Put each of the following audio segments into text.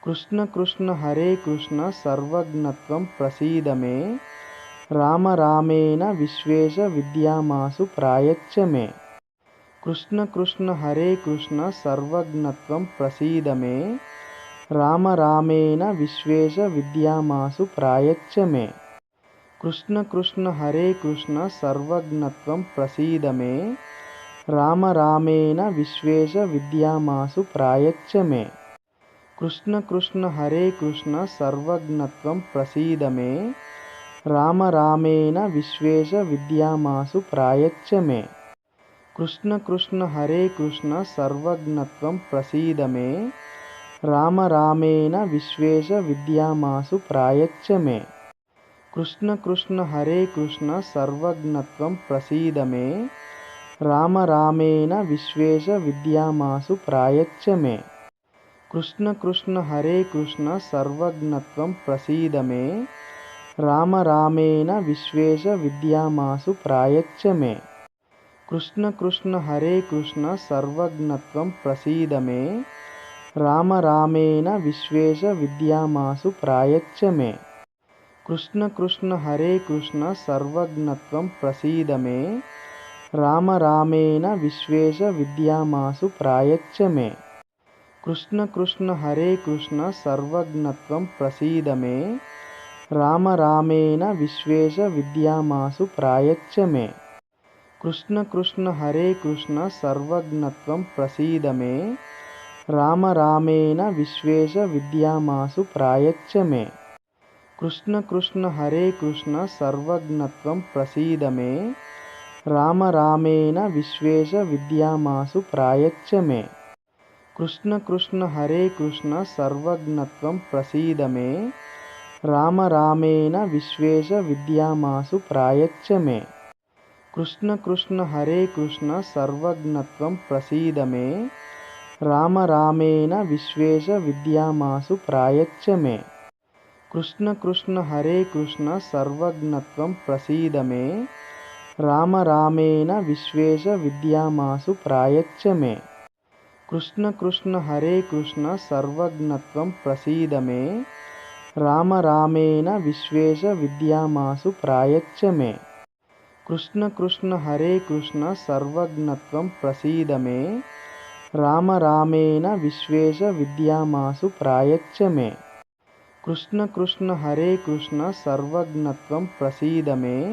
कृष्ण कृष्ण हरे कृष्ण सर्वज्ञत्वं प्रसीद मे। राम रामेण विश्वेश विद्यामासु प्रायच्च मे। कृष्ण कृष्ण हरे कृष्ण सर्वज्ञत्वं प्रसीद मे। राम रामेण विश्वेश विद्यामासु प्रायच्च मे। कृष्ण कृष्ण हरे कृष्ण सर्वज्ञत्वं प्रसीद मे। राम रामेण विश्वेश विद्यामासु प्रायच्च मे। कृष्ण कृष्ण हरे कृष्ण सर्वज्ञत्वं प्रसीद मे। राम रामेण विश्वेश विद्यामासु प्रायच्च मे। कृष्ण कृष्ण हरे कृष्ण सर्वज्ञत्वं प्रसीद मे। राम रामेण विश्वेश विद्यामासु प्रायच्च मे। कृष्ण कृष्ण हरे कृष्ण सर्वज्ञत्वं प्रसीद मे। राम रामेण विश्वेश विद्यामासु प्रायच्च मे। कृष्ण कृष्ण हरे कृष्ण सर्वज्ञत्वं प्रसीद मे। राम रामेण विश्वेश विद्यामासु प्रायच्च मे। कृष्ण कृष्ण हरे कृष्ण सर्वज्ञत्वं प्रसीद मे। राम रामेण विश्वेश विद्यामासु प्रायच्च मे। कृष्ण कृष्ण हरे कृष्ण सर्वज्ञत्वं प्रसीद मे। राम रामेण विश्वेश विद्यामासु प्रायच्च मे। कृष्ण कृष्ण हरे कृष्ण सर्वज्ञत्वं प्रसीद मे। राम रामेण विश्वेश विद्यामासु प्रायच्च मे। कृष्ण कृष्ण हरे कृष्ण सर्वज्ञत्वं प्रसीद मे। राम रामेण विश्वेश विद्यामासु प्रायच्च मे। कृष्ण कृष्ण हरे कृष्ण सर्वज्ञत्वं प्रसीद मे। राम रामेण विश्वेश विद्यामासु प्रायच्च मे। कृष्ण कृष्ण हरे कृष्ण सर्वज्ञत्वं प्रसीद मे। राम रामेण विश्वेश विद्यामासु प्रायच्च मे। कृष्ण कृष्ण हरे कृष्ण सर्वज्ञत्वं प्रसीद मे। राम रामेण विश्वेश विद्यामासु प्रायच्च मे। कृष्ण कृष्ण हरे कृष्ण सर्वज्ञत्वं प्रसीद मे। राम रामेण विश्वेश विद्यामासु प्रायच्च मे। कृष्ण कृष्ण हरे कृष्ण सर्वज्ञत्वं प्रसीद मे। राम रामेण विश्वेश विद्यामासु प्रायच्च मे। कृष्ण कृष्ण हरे कृष्ण सर्वज्ञत्वं प्रसीद मे। राम रामेण विश्वेश विद्यामासु प्रायच्च मे। कृष्ण कृष्ण हरे कृष्ण सर्वज्ञत्वं प्रसीद मे।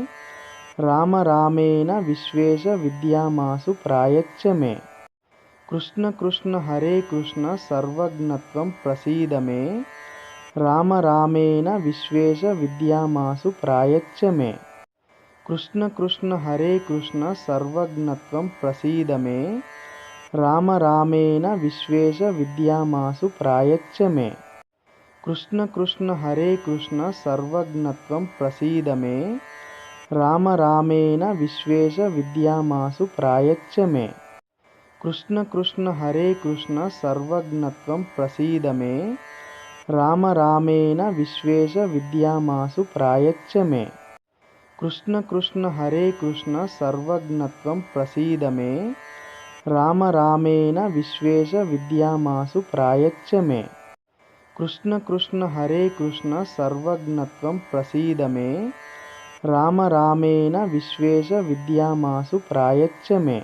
राम रामेण विश्वेश विद्यामासु प्रायच्च मे। कृष्ण कृष्ण हरे कृष्ण सर्वज्ञत्वं प्रसीद मे। राम रामेण विश्वेश विद्यामासु प्रायच्च मे। कृष्ण कृष्ण हरे कृष्ण सर्वज्ञत्वं प्रसीद मे। राम रामेण विश्वेश विद्यामासु प्रायच्च मे। कृष्ण कृष्ण हरे कृष्ण सर्वज्ञत्वं प्रसीद मे। राम रामेण विश्वेश विद्यामासु प्रायच्च मे। कृष्ण कृष्ण हरे कृष्ण सर्वज्ञत्वं प्रसीद मे। राम रामेण विश्वेश विद्यामासु प्रायच्च मे। कृष्ण कृष्ण हरे कृष्ण सर्वज्ञत्वं प्रसीद मे। राम रामेण विश्वेश विद्यामासु प्रायच्च मे। कृष्ण कृष्ण हरे कृष्ण सर्वज्ञत्वं प्रसीद मे। राम रामेण विश्वेश विद्यामासु प्रायच्च मे।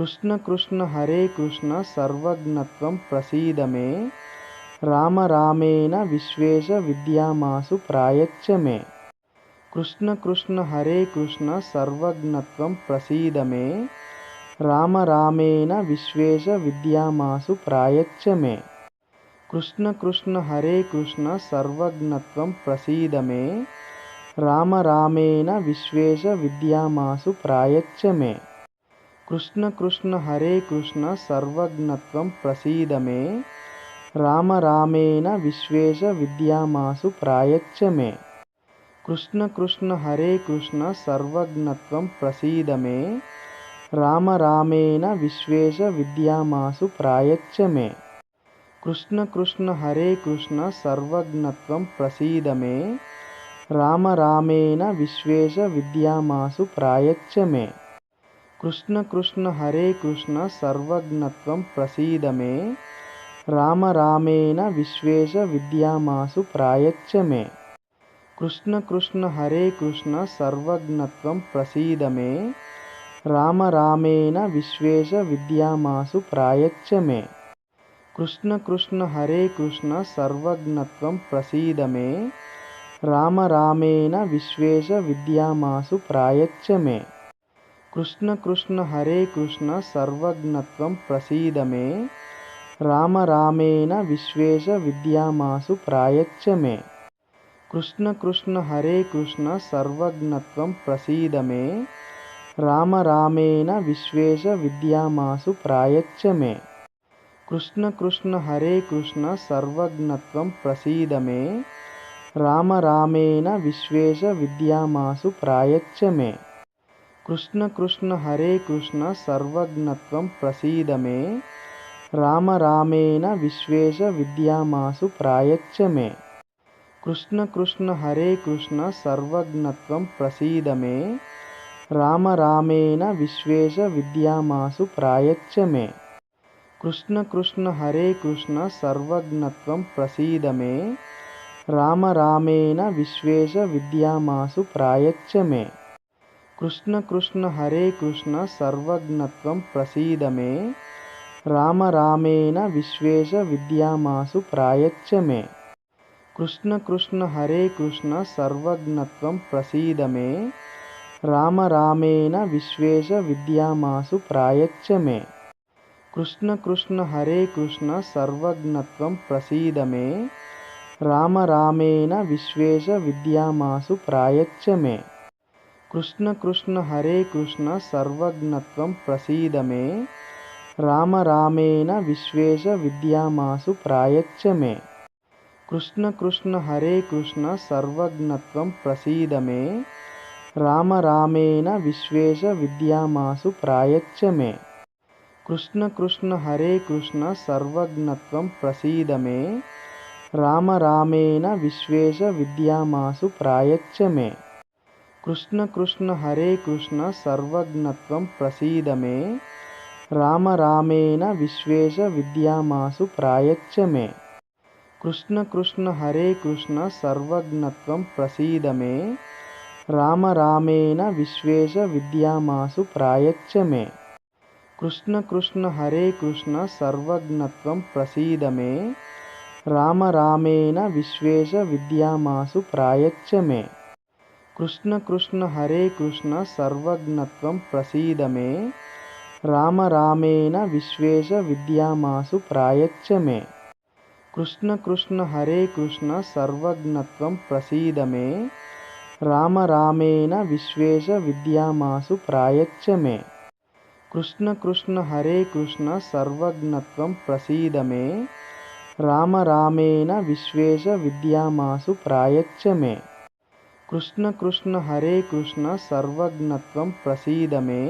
कृष्ण कृष्ण हरे कृष्ण सर्वज्ञत्वं प्रसीद मे। राम रामेण विश्वेश विद्यामासु प्रायच्च मे। कृष्ण कृष्ण हरे कृष्ण सर्वज्ञत्वं प्रसीद मे। राम रामेण विश्वेश विद्यामासु प्रायच्च मे। कृष्ण कृष्ण हरे कृष्ण सर्वज्ञत्वं प्रसीद मे। राम रामेण विश्वेश विद्यामासु प्रायच्च मे। कृष्ण कृष्ण हरे कृष्ण सर्वज्ञत्वं प्रसीद मे। राम रामेण विश्वेश विद्यामासु प्रायच्च मे। कृष्ण कृष्ण हरे कृष्ण सर्वज्ञत्वं प्रसीद मे। राम रामेण विश्वेश विद्यामासु प्रायच्च मे। कृष्ण कृष्ण हरे कृष्ण सर्वज्ञत्वं प्रसीद मे। राम रामेण विश्वेश विद्यामासु प्रायच्च मे। कृष्ण कृष्ण हरे कृष्ण सर्वज्ञत्वं प्रसीद मे। రామ రామేణ విశ్వేశ విద్యామాసు ప్రాయచ్చ మే. కృష్ణ కృష్ణ హరే కృష్ణ సర్వజ్ఞత్వం ప్రసీద మే. రామ రామేణ విశ్వేశ విద్యామాసు ప్రాయచ్చ మే. కృష్ణ కృష్ణ హరే కృష్ణ సర్వజ్ఞత్వం ప్రసీద మే. రామ రామేణ విశ్వేశ విద్యామాసు ప్రాయచ్చ మే. కృష్ణ కృష్ణ హరే కృష్ణ సర్వజ్ఞత్వం ప్రసీద మే. రామ రామేణ విశ్వేశ విద్యామాసు ప్రాయచ్చ మే. కృష్ణ కృష్ణ హరే కృష్ణ సర్వజ్ఞత్వం ప్రసీద మే. రామ రామేణ విశ్వేశ విద్యామాసు ప్రాయచ్చ మే. కృష్ణ కృష్ణ హరే కృష్ణ సర్వజ్ఞత్వం ప్రసీద మే. రామ రామేణ విశ్వేశ విద్యామాసు ప్రాయచ్చ మే. కృష్ణ కృష్ణ హరే కృష్ణ సర్వజ్ఞత్వం ప్రసీద మే. రామ రామేణ విశ్వేశ విద్యామాసు ప్రాయచ్చ మే. కృష్ణ కృష్ణ హరే కృష్ణ సర్వజ్ఞత్వం ప్రసీద మే. రామ రామేణ విశ్వేశ విద్యామాసు ప్రాయచ్చ మే. కృష్ణ కృష్ణ హరే కృష్ణ సర్వజ్ఞత్వం ప్రసీద మే. రామ రామేణ విశ్వేశ విద్యామాసు ప్రాయచ్చ మే. కృష్ణ కృష్ణ హరే కృష్ణ సర్వజ్ఞత్వం ప్రసీద మే. రామ రామేణ విశ్వేశ విద్యామాసు ప్రాయచ్చ మే. కృష్ణ కృష్ణ హరే కృష్ణ సర్వజ్ఞత్వం ప్రసీద మే. రామ రామేణ విశ్వేశ విద్యామాసు ప్రాయచ్చ మే. కృష్ణ కృష్ణ హరే కృష్ణ సర్వజ్ఞత్వం ప్రసీద మే. రామ రామేణ విశ్వేశ విద్యామాసు ప్రాయచ్చ మే. కృష్ణ కృష్ణ హరే కృష్ణ సర్వజ్ఞత్వం ప్రసీద మే. రామ రామేణ విశ్వేశ విద్యామాసు ప్రాయచ్చ మే. కృష్ణ కృష్ణ హరే కృష్ణ సర్వజ్ఞత్వం ప్రసీద మే. రామ రామేణ విశ్వేశ విద్యామాసు ప్రాయచ్చ మే. కృష్ణ కృష్ణ హరే కృష్ణ సర్వజ్ఞత్వం ప్రసీద మే. రామ రామేణ విశ్వేశ విద్యామాసు ప్రాయచ్చ మే. కృష్ణ కృష్ణ హరే కృష్ణ సర్వజ్ఞత్వం ప్రసీద మే. రామ రామేణ విశ్వేశ విద్యామాసు ప్రాయచ్చ మే. కృష్ణ కృష్ణ హరే కృష్ణ సర్వజ్ఞత్వం ప్రసీద మే. రామ రామేణ విశ్వేశ విద్యామాసు ప్రాయచ్చ మే. కృష్ణ కృష్ణ హరే కృష్ణ సర్వజ్ఞత్వం ప్రసీద మే. రామ రామేణ విశ్వేశ విద్యామాసు ప్రాయచ్చ మే. కృష్ణ కృష్ణ హరే కృష్ణ సర్వజ్ఞత్వం ప్రసీద మే. రామ రామేణ విశ్వేశ విద్యామాసు ప్రాయచ్చ మే. కృష్ణ కృష్ణ హరే కృష్ణ సర్వజ్ఞత్వం ప్రసీద మే. రామ రామేణ విశ్వేశ విద్యామాసు ప్రాయచ్చ మే. కృష్ణ కృష్ణ హరే కృష్ణ సర్వజ్ఞత్వం ప్రసీద మే. రామ రామేణ విశ్వేశ విద్యామాసు ప్రాయచ్చ మే. కృష్ణ కృష్ణ హరే కృష్ణ సర్వజ్ఞత్వం ప్రసీద మే.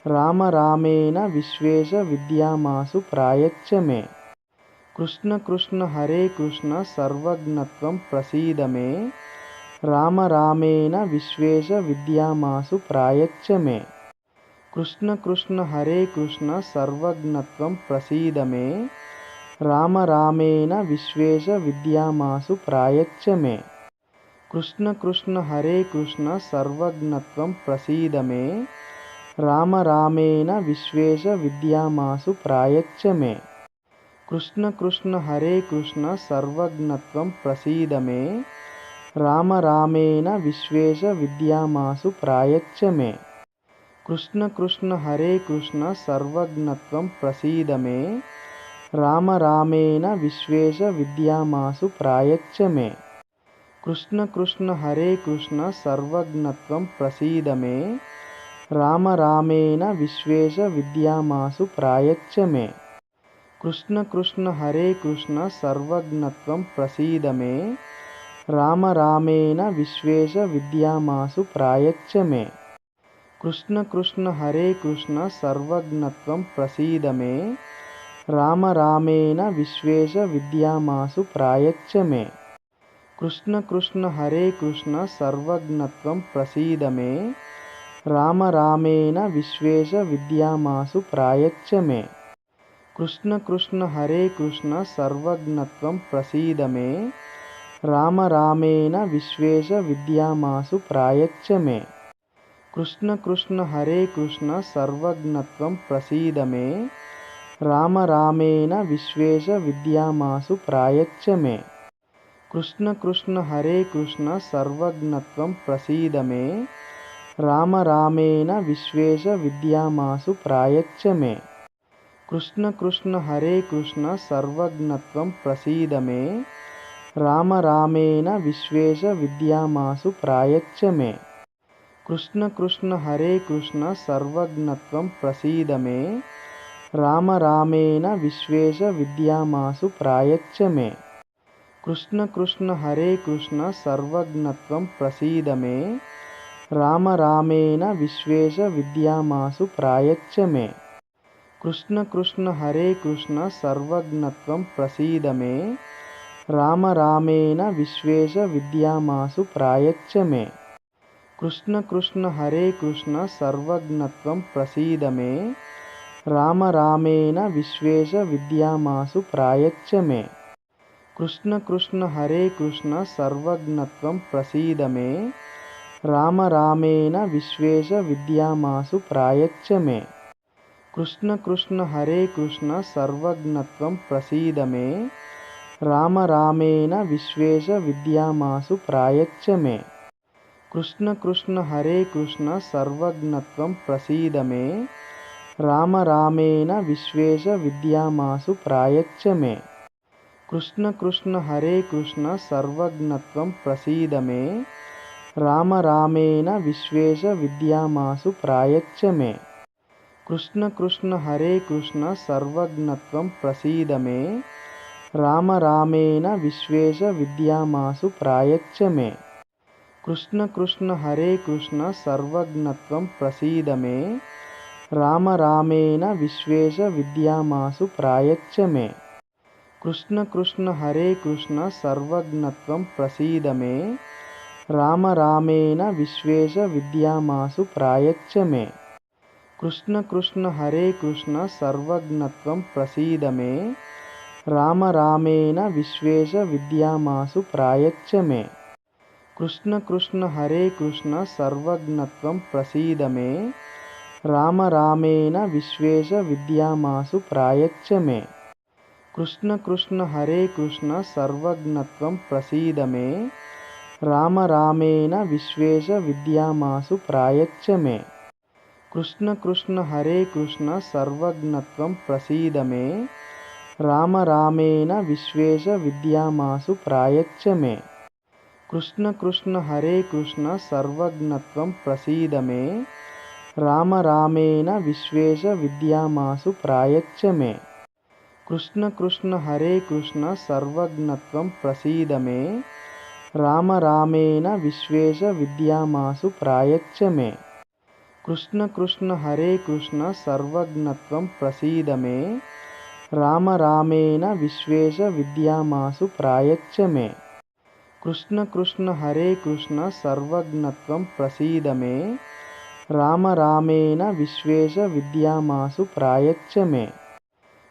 రామ రామేణ విశ్వేశ విద్యామాసు ప్రాయచ్చ మే. కృష్ణ కృష్ణ హరే కృష్ణ సర్వజ్ఞత్వం ప్రసీద మే. రామ రామేణ విశ్వేశ విద్యామాసు ప్రాయచ్చ మే. కృష్ణ కృష్ణ హరే కృష్ణ సర్వజ్ఞత్వం ప్రసీద మే. రామ రామేణ విశ్వేశ విద్యామాసు ప్రాయచ్చ మే. కృష్ణ కృష్ణ హరే కృష్ణ సర్వజ్ఞత్వం ప్రసీద మే. రామ రామేణ విశ్వేశ విద్యామాసు ప్రాయచ్చ మే. కృష్ణ కృష్ణ హరే కృష్ణ సర్వజ్ఞత్వం ప్రసీద మే. రామ రామేణ విశ్వేశ విద్యామాసు ప్రాయచ్చ మే. కృష్ణ కృష్ణ హరే కృష్ణ సర్వజ్ఞత్వం ప్రసీద మే. రామ రామేణ విశ్వేశ విద్యామాసు ప్రాయచ్చ మే. కృష్ణ కృష్ణ హరే కృష్ణ సర్వజ్ఞత్వం ప్రసీద మే. రామ రామేణ విశ్వేశ విద్యామాసు ప్రాయచ్చ మే. కృష్ణ కృష్ణ హరే కృష్ణ సర్వజ్ఞత్వం ప్రసీద మే. రామ రామేణ విశ్వేశ విద్యామాసు ప్రాయచ్చ మే. కృష్ణ కృష్ణ హరే కృష్ణ సర్వజ్ఞత్వం ప్రసీద మే. రామ రామేణ విశ్వేశ విద్యామాసు ప్రాయచ్చ మే. కృష్ణ కృష్ణ హరే కృష్ణ సర్వజ్ఞత్వం ప్రసీద మే. రామ రామేణ విశ్వేశ విద్యామాసు ప్రాయచ్చ మే. కృష్ణ కృష్ణ హరే కృష్ణ సర్వజ్ఞత్వం ప్రసీద మే రామ రామేణ విశ్వేశ విద్యామాసు ప్రాయచ్చ మే కృష్ణ కృష్ణ హరే కృష్ణ సర్వజ్ఞత్వం ప్రసీద మే రామ రామేణ విశ్వేశ విద్యామాసు ప్రాయచ్చ మే కృష్ణ కృష్ణ హరే కృష్ణ సర్వజ్ఞత్వం ప్రసీద మే రామ రామేణ విశ్వేశ విద్యామాసు ప్రాయచ్చ మే కృష్ణ కృష్ణ హరే కృష్ణ సర్వజ్ఞత్వం ప్రసీద మే రామ రామేణ విశ్వేశ విద్యామాసు ప్రాయచ్చ మే కృష్ణ కృష్ణ హరే కృష్ణ సర్వజ్ఞత్వం ప్రసీద మే రామ రామేణ విశ్వేశ విద్యామాసు ప్రాయచ్చ మే కృష్ణ కృష్ణ హరే కృష్ణ సర్వజ్ఞత్వం ప్రసీద మే రామ రామేణ విశ్వేశ విద్యామాసు ప్రాయచ్చ మే కృష్ణ కృష్ణ హరే కృష్ణ సర్వజ్ఞత్వం ప్రసీద మే రామ రామేణ విశ్వేశ విద్యామాసు ప్రాయచ్చ మే కృష్ణ కృష్ణ హరే కృష్ణ సర్వజ్ఞత్వం ప్రసీద మే రామ రామేణ విశ్వేశ విద్యామాసు ప్రాయచ్చ మే కృష్ణ కృష్ణ హరే కృష్ణ సర్వజ్ఞత్వం ప్రసీద మే రామ రామేణ విశ్వేశ విద్యామాసు ప్రాయచ్చ మే కృష్ణ కృష్ణ హరే కృష్ణ సర్వజ్ఞత్వం ప్రసీద మే రామ రామేణ విశ్వేశ విద్యామాసు ప్రాయచ్చ మే కృష్ణ కృష్ణ హరే కృష్ణ సర్వజ్ఞత్వం ప్రసీద మే రామ రామేణ విశ్వేశ విద్యామాసు ప్రాయచ్చ మే కృష్ణ కృష్ణ హరే కృష్ణ సర్వజ్ఞత్వం ప్రసీద మే రామ రామేణ విశ్వేశ విద్యామాసు ప్రాయచ్చ మే కృష్ణ కృష్ణ హరే కృష్ణ సర్వజ్ఞత్వం ప్రసీద మే రామ రామేణ విశ్వేశ విద్యామాసు ప్రాయచ్చ మే కృష్ణ కృష్ణ హరే కృష్ణ సర్వజ్ఞత్వం ప్రసీద మే రామ రామేణ విశ్వేశ విద్యామాసు ప్రాయచ్చ మే కృష్ణ కృష్ణ హరే కృష్ణ సర్వజ్ఞత్వం ప్రసీద మే రామ రామేణ విశ్వేశ విద్యామాసు ప్రాయచ్చ మే కృష్ణ కృష్ణ హరే కృష్ణ సర్వజ్ఞత్వం ప్రసీద మే రామ రామేణ విశ్వేశ విద్యామాసు ప్రాయచ్చ మే కృష్ణ కృష్ణ హరే కృష్ణ సర్వజ్ఞత్వం ప్రసీద మే రామ రామేణ విశ్వేశ విద్యామాసు ప్రాయచ్చ మే కృష్ణ కృష్ణ హరే కృష్ణ సర్వజ్ఞత్వం ప్రసీద మే రామ రామేణ విశ్వేశ విద్యామాసు ప్రాయచ్చ మే కృష్ణ కృష్ణ హరే కృష్ణ సర్వజ్ఞత్వం ప్రసీద మే రామ రామేణ విశ్వేశ విద్యామాసు ప్రాయచ్చ మే కృష్ణ కృష్ణ హరే కృష్ణ సర్వజ్ఞత్వం ప్రసీద మే రామ రామేణ విశ్వేశ విద్యామాసు ప్రాయచ్చ మే కృష్ణ కృష్ణ హరే కృష్ణ సర్వజ్ఞత్వం ప్రసీద మే రామ రామేణ విశ్వేశ విద్యామాసు ప్రాయచ్చ మే కృష్ణ కృష్ణ హరే కృష్ణ సర్వజ్ఞత్వం ప్రసీద మే రామ రామేణ విశ్వేశ విద్యామాసు ప్రాయచ్చ మే కృష్ణ కృష్ణ హరే కృష్ణ సర్వజ్ఞత్వం ప్రసీద మే రామ రామేణ విశ్వేశ విద్యామాసు ప్రాయచ్చ మే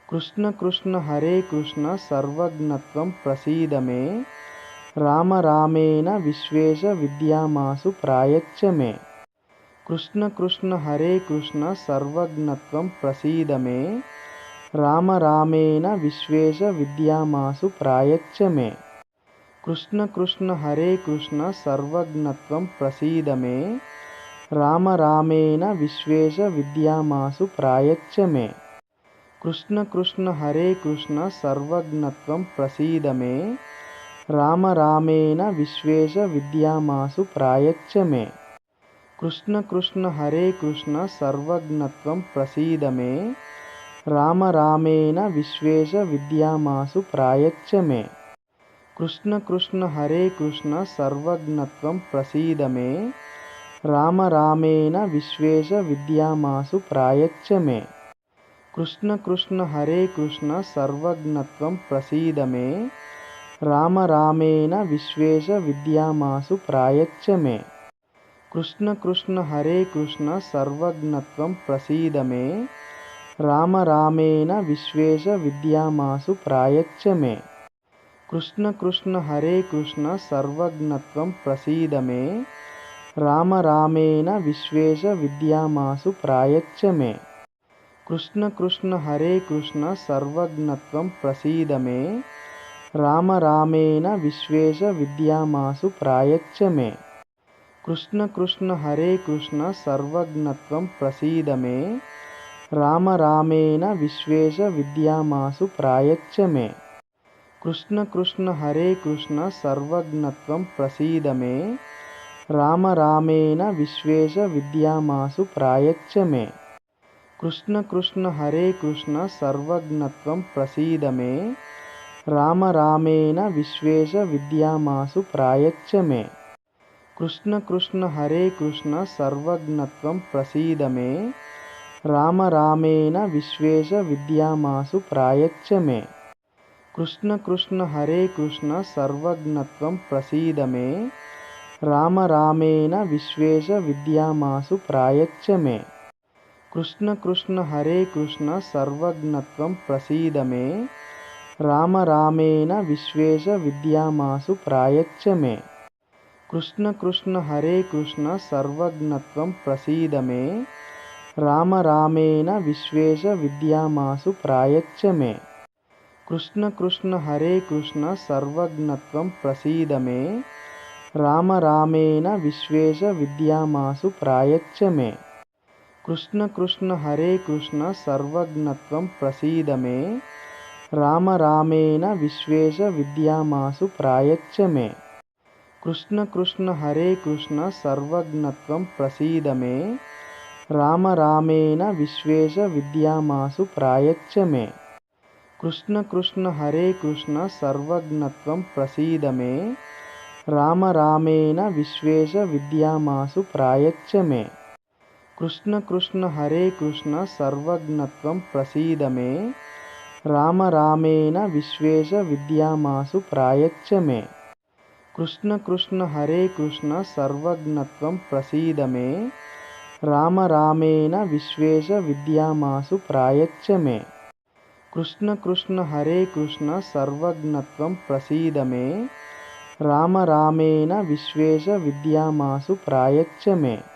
కృష్ణ కృష్ణ హరే కృష్ణ సర్వజ్ఞత్వం ప్రసీద మే రామ రామేణ విశ్వేశ విద్యామాసు ప్రాయచ్చ మే కృష్ణ కృష్ణ హరే కృష్ణ సర్వజ్ఞత్వం ప్రసీద మే రామ రామేణ విశ్వేశ విద్యామాసు ప్రాయచ్చ మే కృష్ణ కృష్ణ హరే కృష్ణ సర్వజ్ఞత్వం ప్రసీద మే రామ రామేణ విశ్వేశ విద్యామాసు ప్రాయచ్చ మే కృష్ణ కృష్ణ హరే కృష్ణ సర్వజ్ఞత్వం ప్రసీద మే రామ రామేణ విశ్వేశ విద్యామాసు ప్రాయచ్చ మే కృష్ణ కృష్ణ హరే కృష్ణ సర్వజ్ఞత్వం ప్రసీద మే రామ రామేణ విశ్వేశ విద్యామాసు ప్రాయచ్చ మే కృష్ణ కృష్ణ హరే కృష్ణ సర్వజ్ఞత్వం ప్రసీద మే రామ రామేణ విశ్వేశ విద్యామాసు ప్రాయచ్చ మే కృష్ణ కృష్ణ హరే కృష్ణ సర్వజ్ఞత్వం ప్రసీద మే రామ రామేణ విశ్వేశ విద్యామాసు ప్రాయచ్చ మే కృష్ణ కృష్ణ హరే కృష్ణ సర్వజ్ఞత్వం ప్రసీద మే राम रामेण विश्वेश विद्यामासु प्रायच्च मे। कृष्ण कृष्ण हरे कृष्ण सर्वज्ञत्वं प्रसीद मे। राम रामेण विश्वेश विद्यामासु प्रायच्च मे। कृष्ण कृष्ण हरे कृष्ण सर्वज्ञत्वं प्रसीद मे। राम रामेण विश्वेश विद्यामासु प्रायच्च मे। कृष्ण कृष्ण हरे कृष्ण सर्वज्ञत्वं प्रसीद मे। राम रामेण विश्वेश विद्यामासु प्रायच्च मे। कृष्ण कृष्ण हरे कृष्ण सर्वज्ञत्वं प्रसीद मे। राम रामेण विश्वेश विद्यामासु प्रायच्च मे। कृष्ण कृष्ण हरे कृष्ण सर्वज्ञत्वं प्रसीद मे। राम रामेण विश्वेश विद्यामासु प्रायच्च मे। कृष्ण कृष्ण हरे कृष्ण सर्वज्ञत्वं प्रसीद मे। राम रामेण विश्वेश विद्यामासु प्रायच्च मे। कृष्ण कृष्ण हरे कृष्ण सर्वज्ञत्वं प्रसीद मे। राम रामेण विश्वेश विद्यामासु प्रायच्च मे। कृष्ण कृष्ण हरे कृष्ण सर्वज्ञत्वं प्रसीद मे। राम रामेण विश्वेश विद्यामासु प्रायच्च मे। कृष्ण कृष्ण हरे कृष्ण सर्वज्ञत्वं प्रसीद मे। राम रामेण विश्वेश विद्यामासु प्रायच्च मे। कृष्ण कृष्ण हरे कृष्ण सर्वज्ञत्वं प्रसीद मे। राम रामेण विश्वेश विद्यामासु प्रायच्च मे। कृष्ण कृष्ण हरे कृष्ण सर्वज्ञत्वं प्रसीद मे। राम रामेण विश्वेश विद्यामासु प्रायच्च मे। कृष्ण कृष्ण हरे कृष्ण सर्वज्ञत्वं प्रसीद मे। राम रामेण विश्वेश विद्यामासु प्रायच्च मे। कृष्ण कृष्ण हरे कृष्ण सर्वज्ञत्वं प्रसीद मे। राम रामेण विश्वेश विद्यामासु प्रायच्च मे। कृष्ण कृष्ण हरे कृष्ण सर्वज्ञत्वं प्रसीद मे। राम रामेण विश्वेश विद्यामासु प्रायच्च मे। कृष्ण कृष्ण हरे कृष्ण सर्वज्ञत्वं प्रसीद मे। राम रामेण विश्वेश विद्यामासु प्रायच्च मे। कृष्ण कृष्ण हरे कृष्ण सर्वज्ञत्वं प्रसीद मे। राम रामेण विश्वेश विद्यामासु प्रायच्च मे।